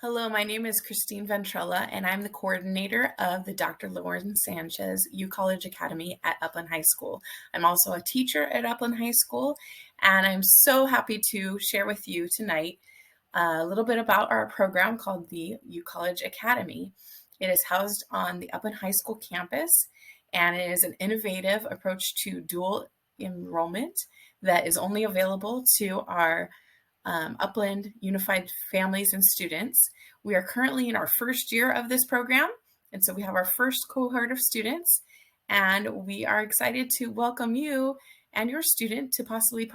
Hello, my name is Christine Ventrella, and I'm the coordinator of the Dr. Loren Sanchez U College Academy at Upland High School. I'm also a teacher at Upland High School, and I'm so happy to share with you tonight a little bit about our program called the U College Academy. It is housed on the Upland High School campus, and it is an innovative approach to dual enrollment that is only available to our Upland Unified Families and Students. We are currently in our first year of this program, and so we have our first cohort of students, and we are excited to welcome you and your student to possibly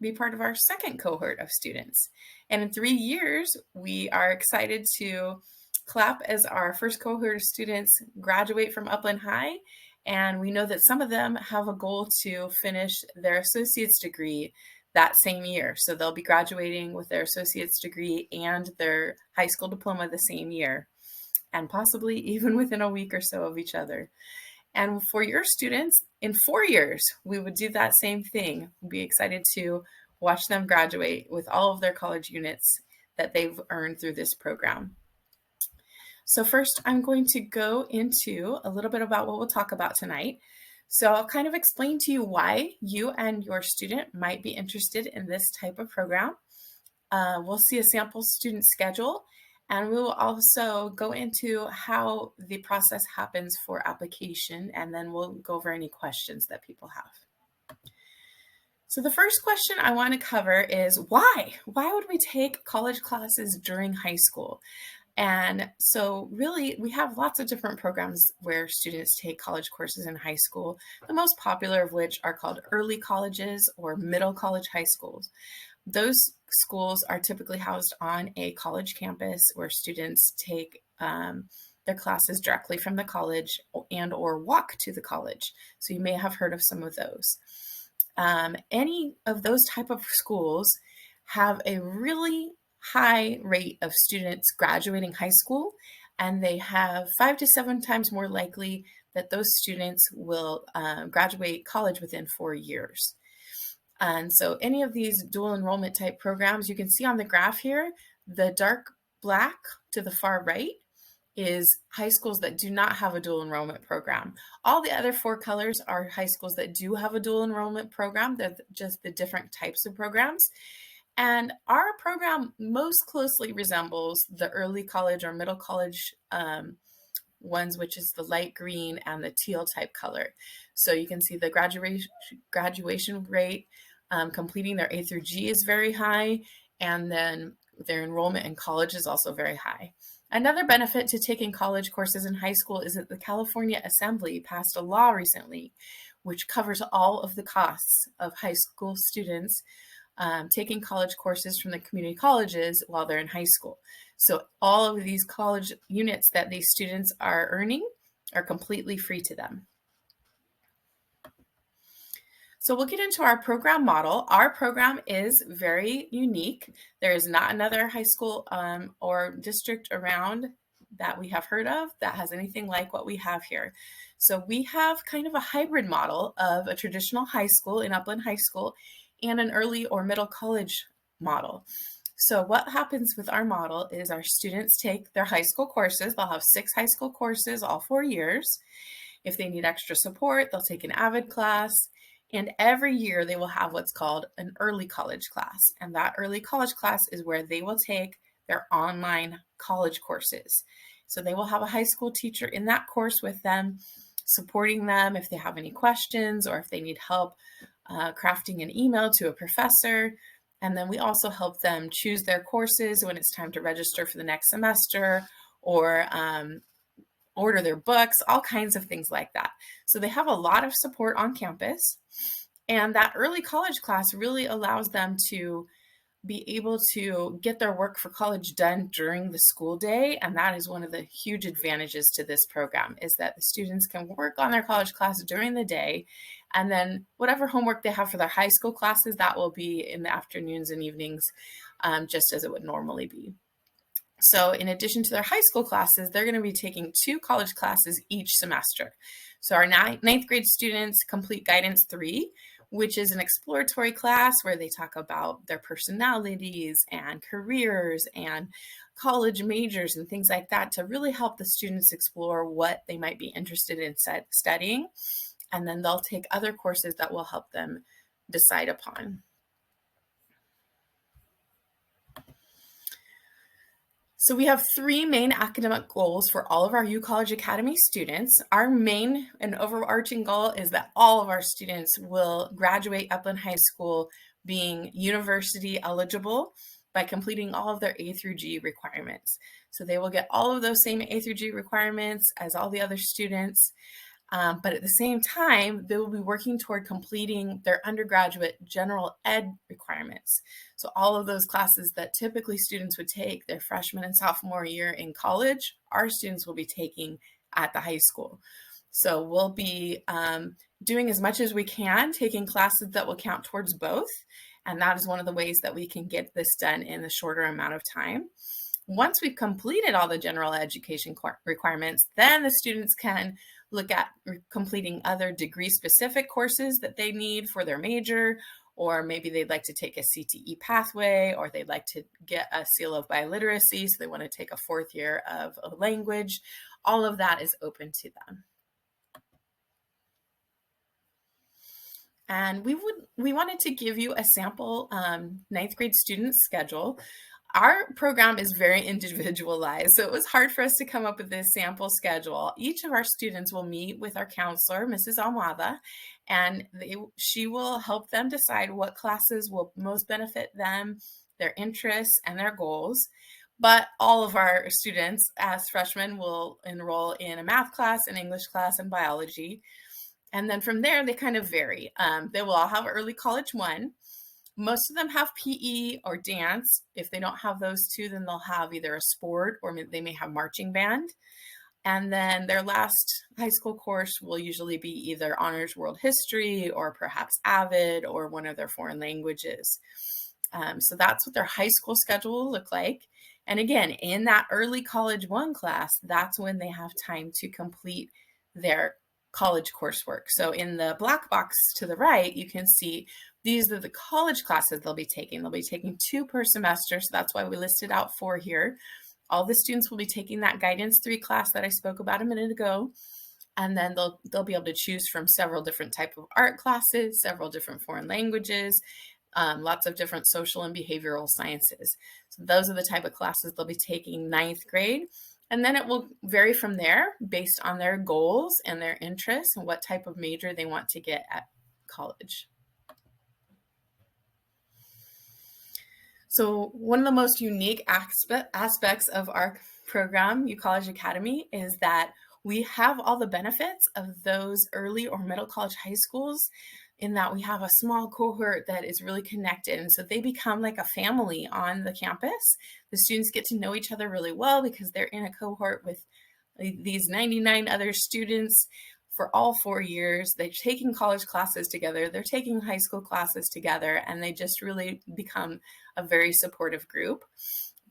be part of our second cohort of students. And in 3 years, we are excited to clap as our first cohort of students graduate from Upland High, and we know that some of them have a goal to finish their associate's degree that same year. So they'll be graduating with their associate's degree and their high school diploma the same year, and possibly even within a week or so of each other. And for your students, in 4 years, we would do that same thing. We'd be excited to watch them graduate with all of their college units that they've earned through this program. So first, I'm going to go into a little bit about what we'll talk about tonight. So I'll kind of explain to you why you and your student might be interested in this type of program. We'll see a sample student schedule, and we will also go into how the process happens for application, and then we'll go over any questions that people have. So the first question I want to cover is why? Why would we take college classes during high school? And so really, we have lots of different programs where students take college courses in high school, the most popular of which are called early colleges or middle college high schools. Those schools are typically housed on a college campus where students take their classes directly from the college and or walk to the college. So you may have heard of some of those. Any of those type of schools have a really high rate of students graduating high school, and they have 5 to 7 times more likely that those students will graduate college within 4 years. And so any of these dual enrollment type programs, you can see on the graph here, the dark black to the far right is high schools that do not have a dual enrollment program. All the other 4 colors are high schools that do have a dual enrollment program. They're just the different types of programs. And our program most closely resembles the early college or middle college ones, which is the light green and the teal type color. So you can see the graduation rate, completing their A through G is very high, and then their enrollment in college is also very high. Another benefit to taking college courses in high school is that the California Assembly passed a law recently which covers all of the costs of high school students taking college courses from the community colleges while they're in high school. So all of these college units that these students are earning are completely free to them. So we'll get into our program model. Our program is very unique. There is not another high school or district around that we have heard of that has anything like what we have here. So we have kind of a hybrid model of a traditional high school in Upland High School and an early or middle college model. So what happens with our model is our students take their high school courses. They'll have 6 high school courses all 4 years. If they need extra support, they'll take an AVID class. And every year they will have what's called an early college class. And that early college class is where they will take their online college courses. So they will have a high school teacher in that course with them, supporting them if they have any questions or if they need help crafting an email to a professor. And then we also help them choose their courses when it's time to register for the next semester or order their books, all kinds of things like that. So they have a lot of support on campus. And that early college class really allows them to be able to get their work for college done during the school day. And that is one of the huge advantages to this program, is that the students can work on their college class during the day. And then whatever homework they have for their high school classes, that will be in the afternoons and evenings, just as it would normally be. So in addition to their high school classes, they're going to be taking 2 college classes each semester. So our ninth grade students complete Guidance 3, which is an exploratory class where they talk about their personalities and careers and college majors and things like that to really help the students explore what they might be interested in studying. And then they'll take other courses that will help them decide upon. So we have three main academic goals for all of our UCollege Academy students. Our main and overarching goal is that all of our students will graduate Upland High School being university eligible by completing all of their A through G requirements. So they will get all of those same A through G requirements as all the other students. But at the same time, they will be working toward completing their undergraduate general ed requirements. So all of those classes that typically students would take their freshman and sophomore year in college, our students will be taking at the high school. So we'll be doing as much as we can, taking classes that will count towards both. And that is one of the ways that we can get this done in a shorter amount of time. Once we've completed all the general education requirements, then the students can look at completing other degree-specific courses that they need for their major, or maybe they'd like to take a CTE pathway, or they'd like to get a seal of biliteracy, so they want to take a 4th year of a language. All of that is open to them. And we wanted to give you a sample 9th grade student schedule. Our program is very individualized, so it was hard for us to come up with this sample schedule. Each of our students will meet with our counselor, Mrs. Almada, and she will help them decide what classes will most benefit them, their interests, and their goals. But all of our students as freshmen will enroll in a math class, an English class, and biology. And then from there, they kind of vary. They will all have early college 1. Most of them have PE or dance. If they don't have those two, then they'll have either a sport or they may have marching band. And then their last high school course will usually be either honors world history or perhaps AVID or one of their foreign languages. So that's what their high school schedule will look like. And again, in that early college 1 class, that's when they have time to complete their college coursework. So in the black box to the right, you can see these are the college classes they'll be taking. They'll be taking 2 per semester, so that's why we listed out 4 here. All the students will be taking that Guidance 3 class that I spoke about a minute ago, and then they'll be able to choose from several different types of art classes, several different foreign languages, lots of different social and behavioral sciences. So those are the type of classes they'll be taking 9th grade. And then it will vary from there based on their goals and their interests and what type of major they want to get at college. So one of the most unique aspects of our program, UCollege Academy, is that we have all the benefits of those early or middle college high schools, in that we have a small cohort that is really connected. And so they become like a family on the campus. The students get to know each other really well because they're in a cohort with these 99 other students for all 4 years. They're taking college classes together, they're taking high school classes together, and they just really become a very supportive group.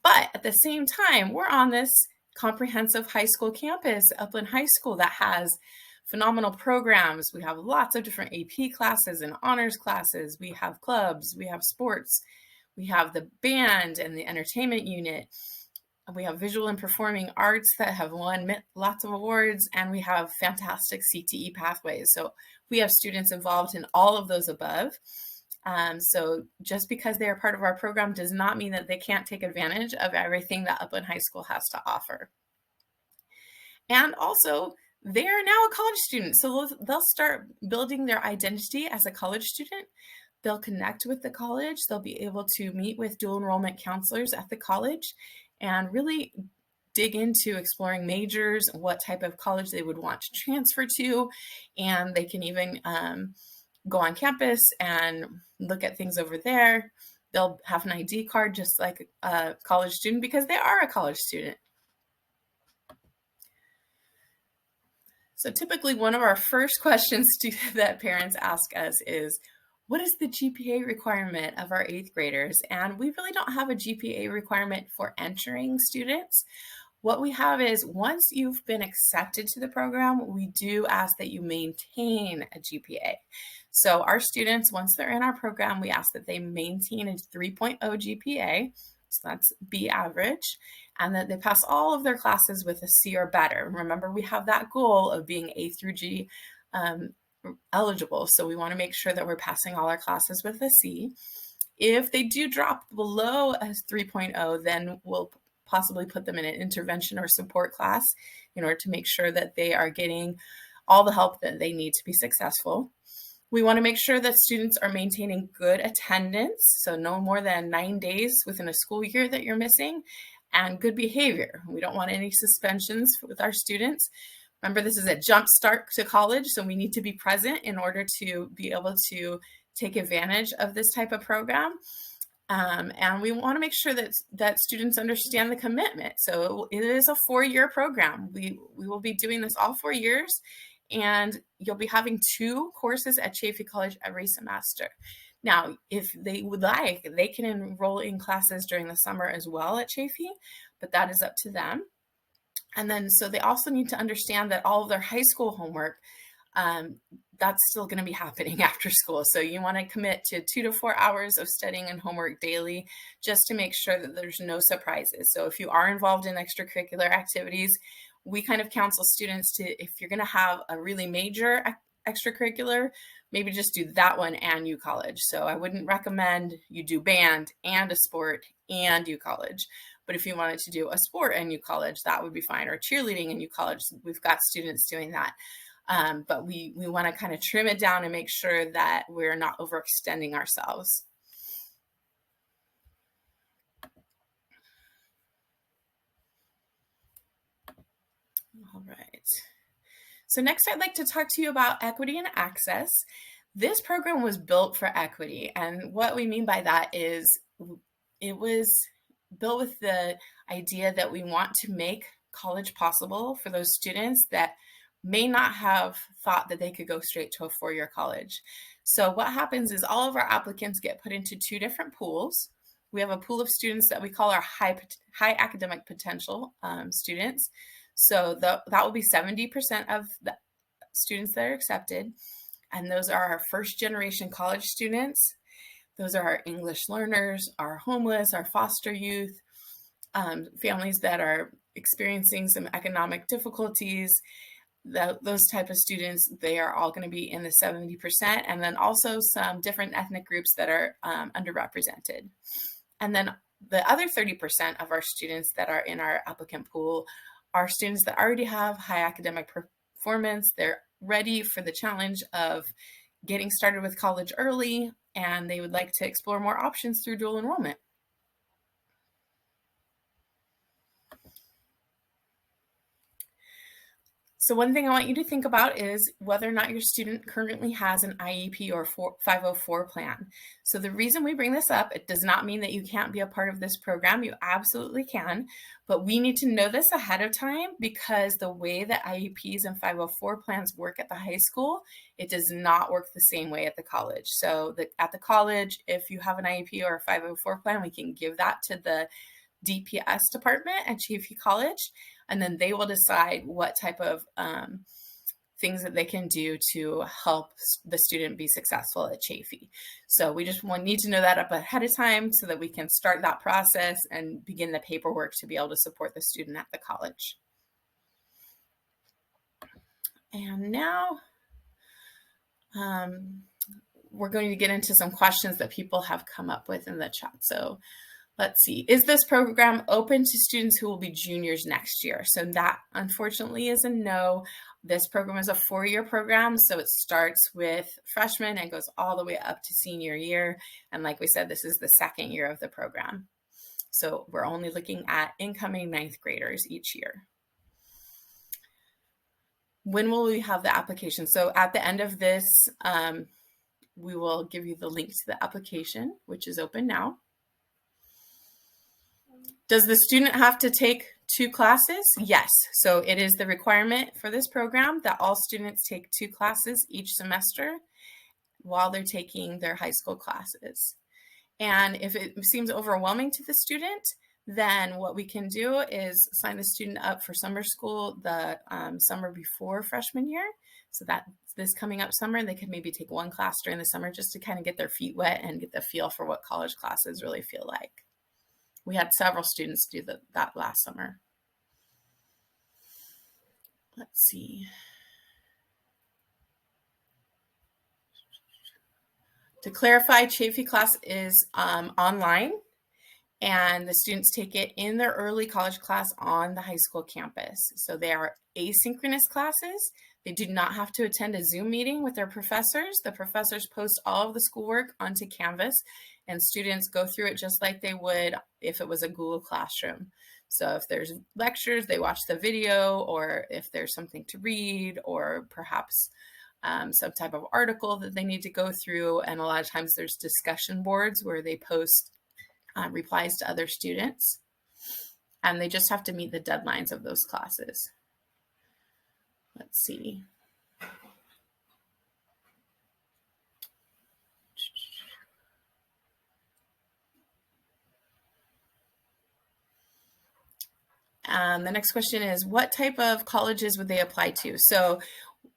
But at the same time, we're on this comprehensive high school campus, Upland High School, that has phenomenal programs. We have lots of different AP classes and honors classes. We have clubs, we have sports, we have the band and the entertainment unit. We have visual and performing arts that have won lots of awards, and we have fantastic CTE pathways. So we have students involved in all of those above. So just because they are part of our program does not mean that they can't take advantage of everything that Upland High School has to offer. And also, they are now a college student, so they'll start building their identity as a college student. They'll connect with the college. They'll be able to meet with dual enrollment counselors at the college and really dig into exploring majors, what type of college they would want to transfer to, and they can even go on campus and look at things over there. They'll have an ID card just like a college student because they are a college student. So typically one of our first questions that parents ask us is, what is the GPA requirement of our 8th graders? And we really don't have a GPA requirement for entering students. What we have is, once you've been accepted to the program, we do ask that you maintain a GPA. So our students, once they're in our program, we ask that they maintain a 3.0 GPA. so that's B average, and that they pass all of their classes with a C or better. Remember, we have that goal of being A through G eligible, so we want to make sure that we're passing all our classes with a C. If they do drop below a 3.0, then we'll possibly put them in an intervention or support class in order to make sure that they are getting all the help that they need to be successful. We want to make sure that students are maintaining good attendance, so no more than 9 days within a school year that you're missing, and good behavior. We don't want any suspensions with our students. Remember, this is a jump start to college, so we need to be present in order to be able to take advantage of this type of program. And we want to make sure that students understand the commitment. So it is a 4-year program. We will be doing this all 4 years, and you'll be having 2 courses at Chaffey College every semester. Now, if they would like, they can enroll in classes during the summer as well at Chaffey, but that is up to them. And then, so they also need to understand that all of their high school homework, that's still going to be happening after school. So you want to commit to 2 to 4 hours of studying and homework daily, just to make sure that there's no surprises. So if you are involved in extracurricular activities, we kind of counsel students to, if you're going to have a really major extracurricular, maybe just do that one and U College. So I wouldn't recommend you do band and a sport and U College. But if you wanted to do a sport and U College, that would be fine. Or cheerleading and U College, we've got students doing that. But we want to kind of trim it down and make sure that we're not overextending ourselves. All right. So next, I'd like to talk to you about equity and access. This program was built for equity. And what we mean by that is it was built with the idea that we want to make college possible for those students that may not have thought that they could go straight to a 4-year college. So what happens is all of our applicants get put into 2 different pools. We have a pool of students that we call our high academic potential students. So that will be 70% of the students that are accepted. And those are our first generation college students. Those are our English learners, our homeless, our foster youth, families that are experiencing some economic difficulties. Those type of students, they are all going to be in the 70%, and then also some different ethnic groups that are underrepresented. And then the other 30% of our students that are in our applicant pool are students that already have high academic performance. They're ready for the challenge of getting started with college early, and they would like to explore more options through dual enrollment. So one thing I want you to think about is whether or not your student currently has an IEP or 504 plan. So the reason we bring this up, it does not mean that you can't be a part of this program. You absolutely can, but we need to know this ahead of time, because the way that IEPs and 504 plans work at the high school, it does not work the same way at the college. So at the college, if you have an IEP or a 504 plan, we can give that to the DPS department at Chaffey College, and then they will decide what type of things that they can do to help the student be successful at Chaffey. So we just need to know that up ahead of time so that we can start that process and begin the paperwork to be able to support the student at the college. And now we're going to get into some questions that people have come up with in the chat. So let's see. Is this program open to students who will be juniors next year? So that, unfortunately, is a no. This program is a 4-year program, so it starts with freshmen and goes all the way up to senior year. And like we said, this is the 2nd year of the program. So we're only looking at incoming 9th graders each year. When will we have the application? So at the end of this, we will give you the link to the application, which is open now. Does the student have to take 2 classes? Yes. So it is the requirement for this program that all students take 2 classes each semester while they're taking their high school classes. And if it seems overwhelming to the student, then what we can do is sign the student up for summer school the summer before freshman year. So that this coming up summer, they could maybe take 1 class during the summer just to kind of get their feet wet and get the feel for what college classes really feel like. We had several students do that last summer. Let's see. To clarify, Chafee class is online, and the students take it in their early college class on the high school campus. So they are asynchronous classes. They do not have to attend a Zoom meeting with their professors. The professors post all of the schoolwork onto Canvas, and students go through it just like they would if it was a Google Classroom. So if there's lectures, they watch the video, or if there's something to read, or perhaps some type of article that they need to go through. And a lot of times there's discussion boards where they post replies to other students, and they just have to meet the deadlines of those classes. Let's see. The next question is, what type of colleges would they apply to? So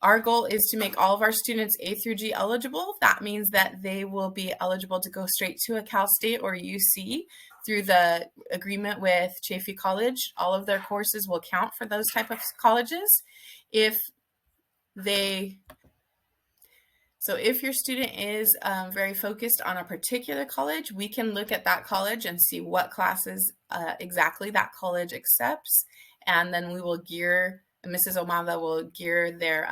our goal is to make all of our students A through G eligible. That means that they will be eligible to go straight to a Cal State or UC through the agreement with Chafee College. All of their courses will count for those type of colleges. If your student is very focused on a particular college, we can look at that college and see what classes exactly that college accepts, and then we will gear Mrs. Omada will gear their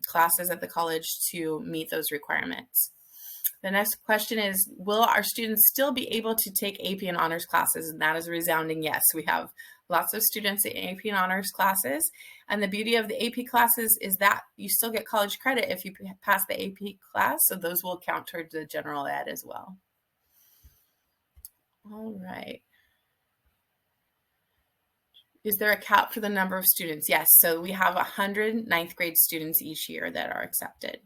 classes at the college to meet those requirements. The next question is, will our students still be able to take AP and honors classes? And that is a resounding yes. We have lots of students in AP and honors classes. And the beauty of the AP classes is that you still get college credit if you pass the AP class. So those will count towards the general ed as well. All right. Is there a cap for the number of students? Yes, so we have 100 ninth grade students each year that are accepted.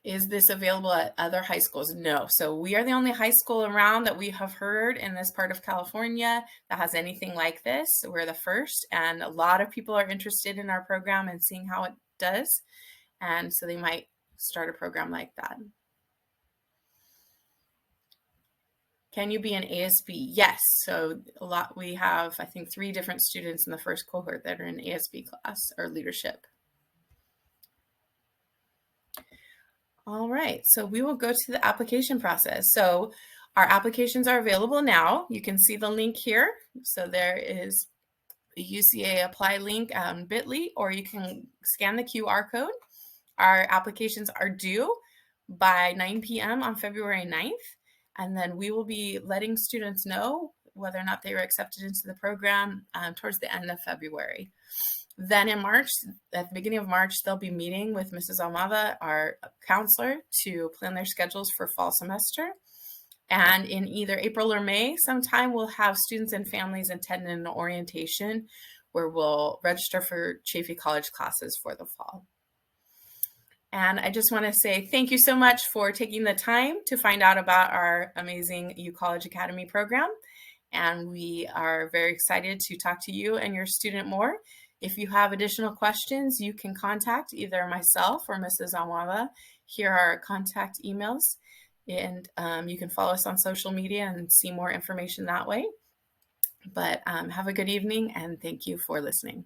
Is this available at other high schools? No. So we are the only high school around that we have heard in this part of California that has anything like this. So we're the first, and a lot of people are interested in our program and seeing how it does. And so they might start a program like that. Can you be an ASB? Yes. So we have, I think, 3 different students in the first cohort that are in ASB class or leadership. All right, so we will go to the application process. So our applications are available now. You can see the link here. So there is a UCA apply link on bit.ly, or you can scan the QR code. Our applications are due by 9 p.m. on February 9th. And then we will be letting students know whether or not they were accepted into the program towards the end of February. Then in March, at the beginning of March, they'll be meeting with Mrs. Almada, our counselor, to plan their schedules for fall semester. And in either April or May, sometime we'll have students and families attend an orientation where we'll register for Chafee College classes for the fall. And I just want to say thank you so much for taking the time to find out about our amazing U College Academy program. And we are very excited to talk to you and your student more. If you have additional questions, you can contact either myself or Mrs. Awala. Here are our contact emails. And you can follow us on social media and see more information that way. But have a good evening, and thank you for listening.